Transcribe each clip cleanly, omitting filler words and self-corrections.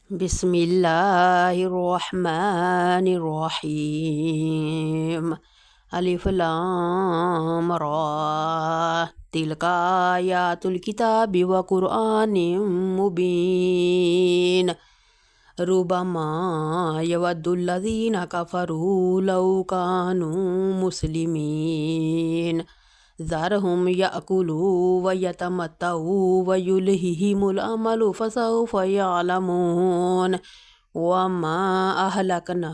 बिस्मिल्लाहिर्रहमानिर्रहीम। अलिफ लाम रा तिलका आयातुल किताबि व क़ुरआनिम मुबीन। रुबमा यवद्दुल्लज़ीना कफ़रू लौ कानू मुस्लिमीन। ज़रहुम यअकुलू व यतमत्तऊ व युल्हिहिमुल अमलु फसौफ़ यअलमून। वमा अहलकना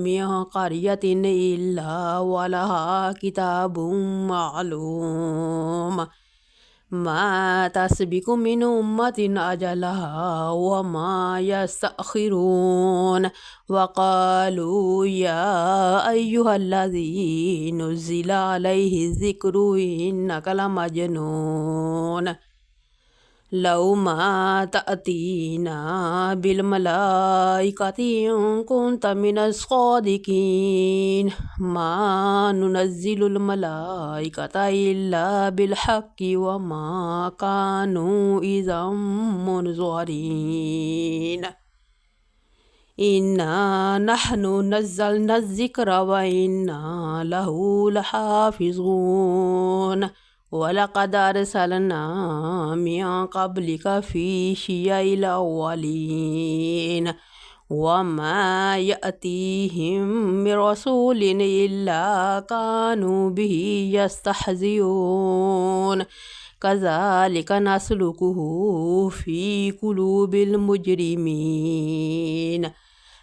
मिन क़र्यतिन इल्ला वलहा किताबुम मालूम। मा तस्बिकु मिन उम्मतिन अजलहा वमा यस्तअखिरून। वक़ालू या अय्युहल्लज़ी नुज़्ज़िल अलैहि ज़िक्रु इन्नक लमजनून। लौ मा तअतीना बिलमलाइकति इन कुन्त मिनस्सादिकीन। मा नुनज़्ज़िलुल मलाइकता इल्ला बिलहक्कि वमा कानू इज़म मुनज़रिन। इन्ना नहनु नज़्ज़लना ज़िक्र व इन्ना लहू लहाफ़िज़ून। वलक़द अरसलना मिन क़ब्लिक फ़ी शियइल अव्वलीन। वमा यअतीहिम मिन रसूलिन इल्ला कानू बिही यस्तहज़िऊन। कज़ालिक नस्लुकुहु फ़ी क़ुलूबिल मुजरिमीन।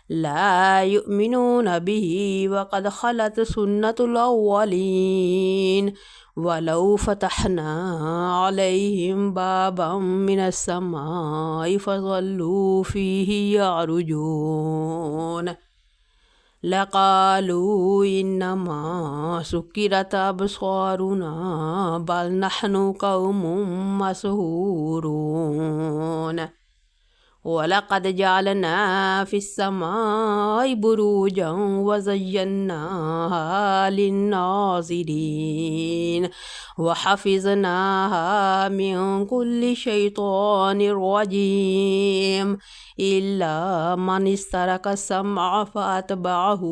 ला युमिनून बिही वक़द ख़लत सुन्नतुल अव्वलीन। वलौ फ़तहना अलैहिम बाबम मिनस्समाइ फ़ज़ल्लू फ़ीहि यअरुजून। लक़ालू इन्नमा सुक्किरत अबसारुना बल नहनु क़ौमुम मसहूरून। वलक़द जअलना फ़िस्समाइ बुरूजन व ज़य्यन्नाहा लिन्नाज़िरीन। व हफ़िज़नाहा मिन कुल्लि शैतानिर रजीम। इल्ला मन इस्तरक अस्समअ फ़अतबअहु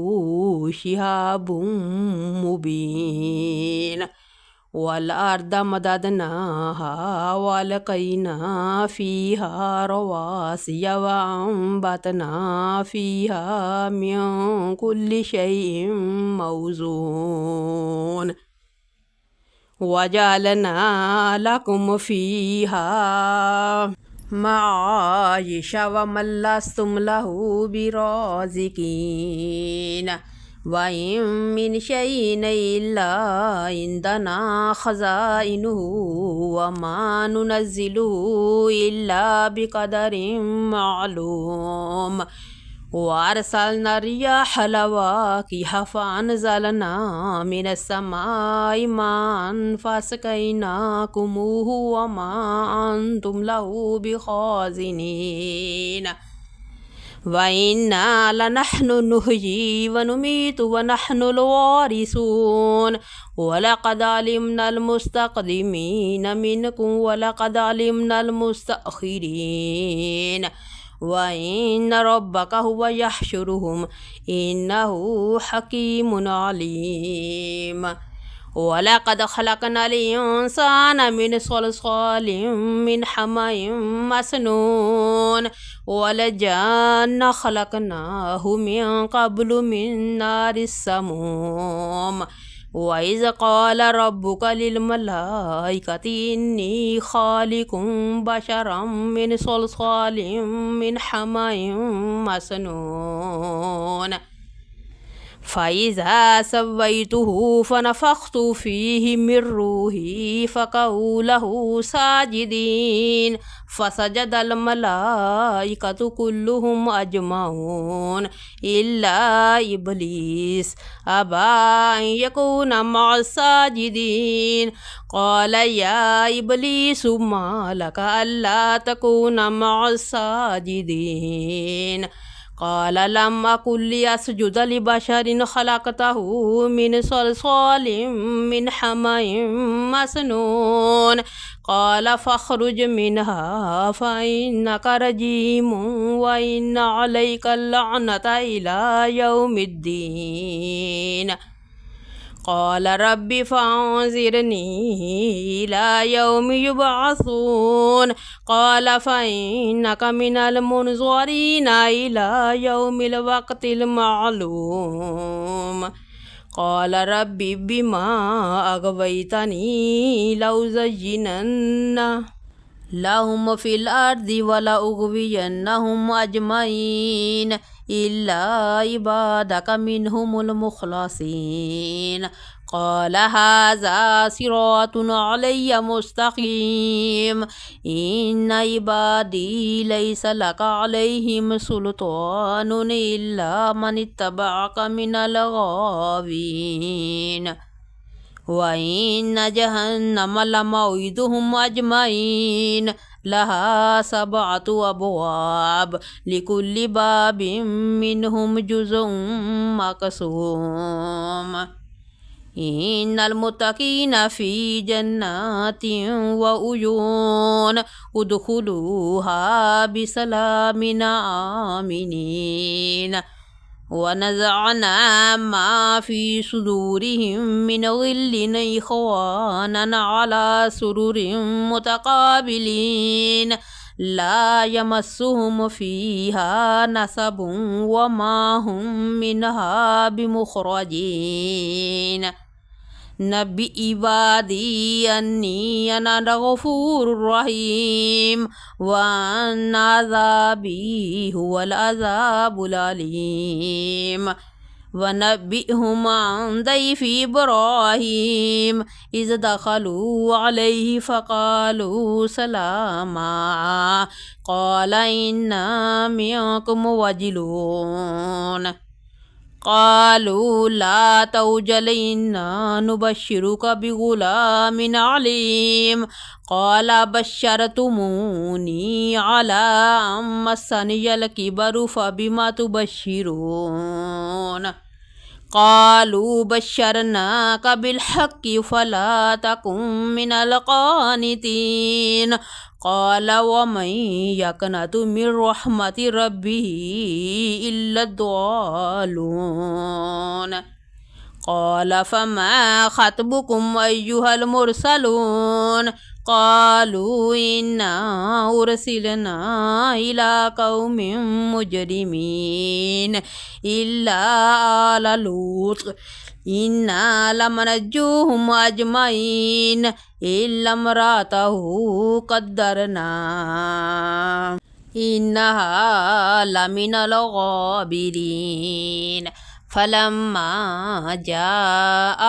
शिहाबुम मुबीन। वल्अर्द मददनाहा वअल्क़ैना फ़ीहा रवासिय वअंबतना फ़ीहा मिन कुल्लि शैइन मौज़ून। वजअलना लकुम फ़ीहा मआयिश वमन लस्तुम लहु बिराज़िकीन। व इन मिन शैइन इल्ला इंदना ख़ज़ाइनुहु वमा नुनज़्ज़िलुहु इल्ला बिक़दरिन मालूम। वअरसलना रियाह लवाक़िह फ़अनज़लना मिनस्समाइ माअन फ़अस्क़यनाकुमुहु वमा अंतुम लहु बिख़ाज़िनीन। व इन्ना लनहनु नुहयी व नुमीतु व नहनुल वारिसून। वलक़द अलिमनल मुस्तक़दिमीन मिनकुम वलक़द अलिमनल मुस्तअखिरीन। व इन्न रब्बक हुव यहशुरुहुम इन्नहु हकीमुन अलीम। वलक़द ख़लक़नल इंसान मिन सलसालिन मिन हमइन मसनून। वलजान्न ख़लक़नाहु मिन क़ब्लु मिन नारिस समूम। वइज़ क़ाल रब्बुक लिल मलाइकति इन्नी ख़ालिक़ुम बशरम मिन सलसालिन मिन हमइन मसनून। फ़इज़ा सव्वय्तुहु फ़नफ़ख़्तु फ़ीहि मिन रूही फ़क़ऊ लहु साजिदीन। फ़सजदल मलाइकतु कुल्लुहुम अजमऊन इल्ला इब्लीस अबा अन यकून मअस्साजिदीन। क़ाल या इब्लीसु मा लक अल्ला तकून मअस्साजिदीन। قال لم أكن لأسجد لبشر خلقته من صلصال من حمأ مسنون قال فاخرج منها فإنك رجيم وإن عليك اللعنة إلى يوم الدين قال رب فانظرني إلى يوم يبعثون قال فإنك من المنظرين إلى يوم الوقت المعلوم قال رب بما أغويتني لأزينن لهم في الأرض ولأغوينهم أجمعين إلا عبادك منهم المخلصين قال هذا صراط علي مستقيم إن عبادي ليس لك عليهم سلطان إلا من اتبعك من الغاوين وإن جهنم لموعدهم أجمعين لها 7 أبواب لكل باب منهم جزء مقسوم إن المتقين في جنات وعيون ادخلوها بسلام آمنين ونزعنا ما في صدورهم من غل إخوانا على سرر متقابلين لا يمسهم فيها نصب وما هم منها بمخرجين نبئ عبادي أني أنا الغفور الرحيم وأن عذابي هو العذاب الأليم ونبئهم عن ضيف إبراهيم إذ دخلوا عليه فقالوا سلاما قال إنا منكم وجلون قالوا لا توجل إنا نبشرك بغلام عليم قال بشرتموني على أن مسني الكبر فبما تبشرون قالوا بشرناك بالحق فلا تكن من القانتين قال ومن يقنط من رحمة ربه إلا الضالون قال فما خطبكم أيها المرسلون قالوا إنا أرسلنا إلى قوم مجرمين إلا آل لوط إنا لمنجوهم أجمعين إلا امرأته قدرنا إنها لمن الغابرين فلما جاء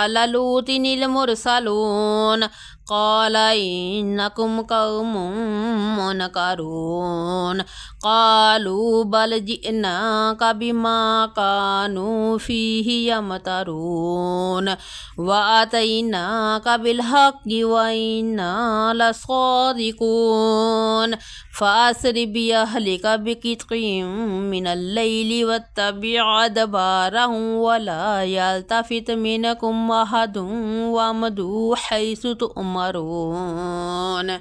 آل لوط المرسلون قال إنكم قوم منكرون قالوا بل جئناك بما كانوا فيه يمترون وأتيناك بالحق وإنا لصادقون فأسر بأهلك بقطع من الليل واتبع أدبارهم ولا يلتفت منكم أحد وامضوا حيث تؤمرون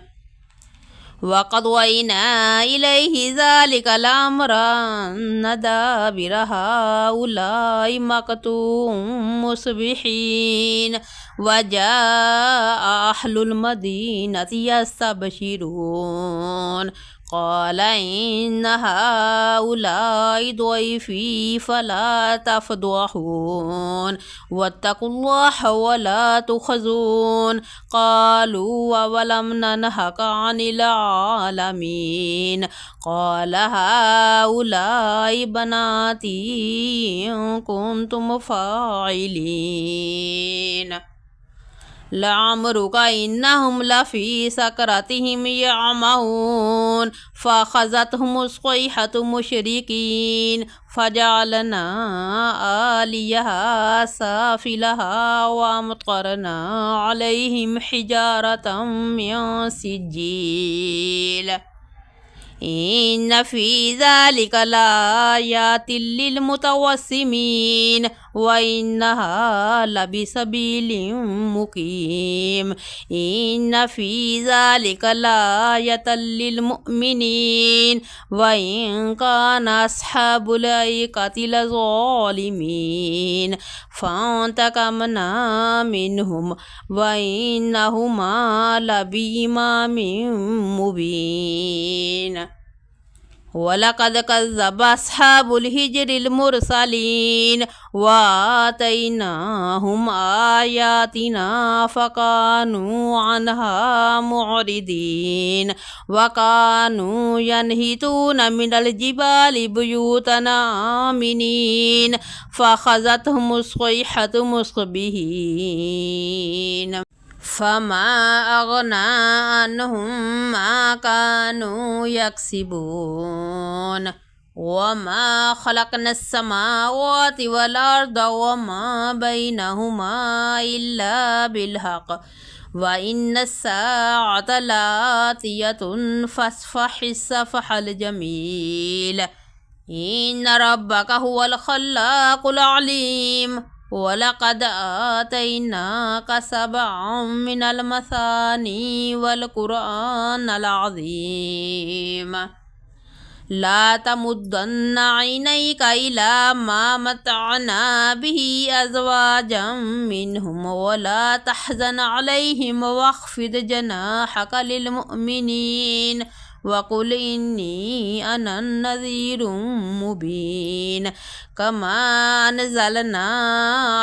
وقضينا إليه ذلك الأمر أن دابر هؤلاء مقطوع مصبحين وجاء أهل المدينة يستبشرون قال إن هؤلاء ضيفي فلا تفضحون واتقوا الله ولا تخزون قالوا أولم ننهك عن العالمين قال هؤلاء بناتي إن كنتم فاعلين لعمرك إنهم لفي سكرتهم يعمهون فأخذتهم الصيحة مشركين فجعلنا آليها سافلها وأمطرنا عليهم حجارة من سجيل إن في ذلك لآيات للمتوسمين وإنها لبسبيل مقيم. إن في ذلك لآية للمؤمنين وإن كان أصحاب الأيكة لظالمين فانتقمنا منهم وإنهما لبإمام مبين. ولقد كذب أصحاب الحجر المرسلين وآتيناهم آياتنا فكانوا عنها معرضين وكانوا ينحتون من الجبال بيوتا آمنين فأخذتهم الصيحة مصبحين فما أغنى عنهم ما كانوا يكسبون وما خلقنا السماوات والأرض وما بينهما إلا بالحق وإن الساعة لآتية فاصفح الصفح الجميل. إن ربك هو الخلاق العليم. ولقد آتيناك سبعا من المثاني والقرآن العظيم. لا تمدن عينيك إلى ما متعنا به أزواجا منهم ولا تحزن عليهم واخفض جناحك للمؤمنين وقل إني أنا النذير مبين. كما أنزلنا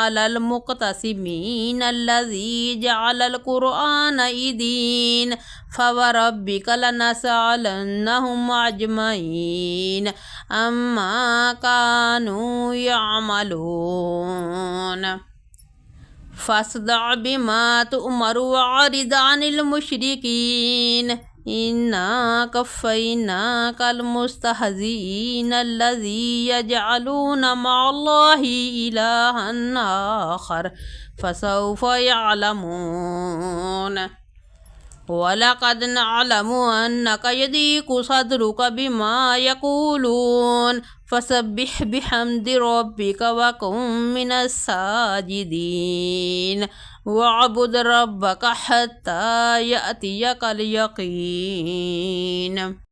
على المقتسمين الذي جعل القرآن عيدين فوربك لنسألنهم أجمعين أما كانوا يعملون. فاصدع بما تؤمر وأعرض عن المشركين إنا كفيناك المستهزئين الذي يجعلون مع الله إلها آخر فسوف يعلمون. ولقد نعلم أنك يضيق صدرك بما يقولون فسبح بحمد ربك وكن من الساجدين واعبد ربك حتى يأتيك اليقين.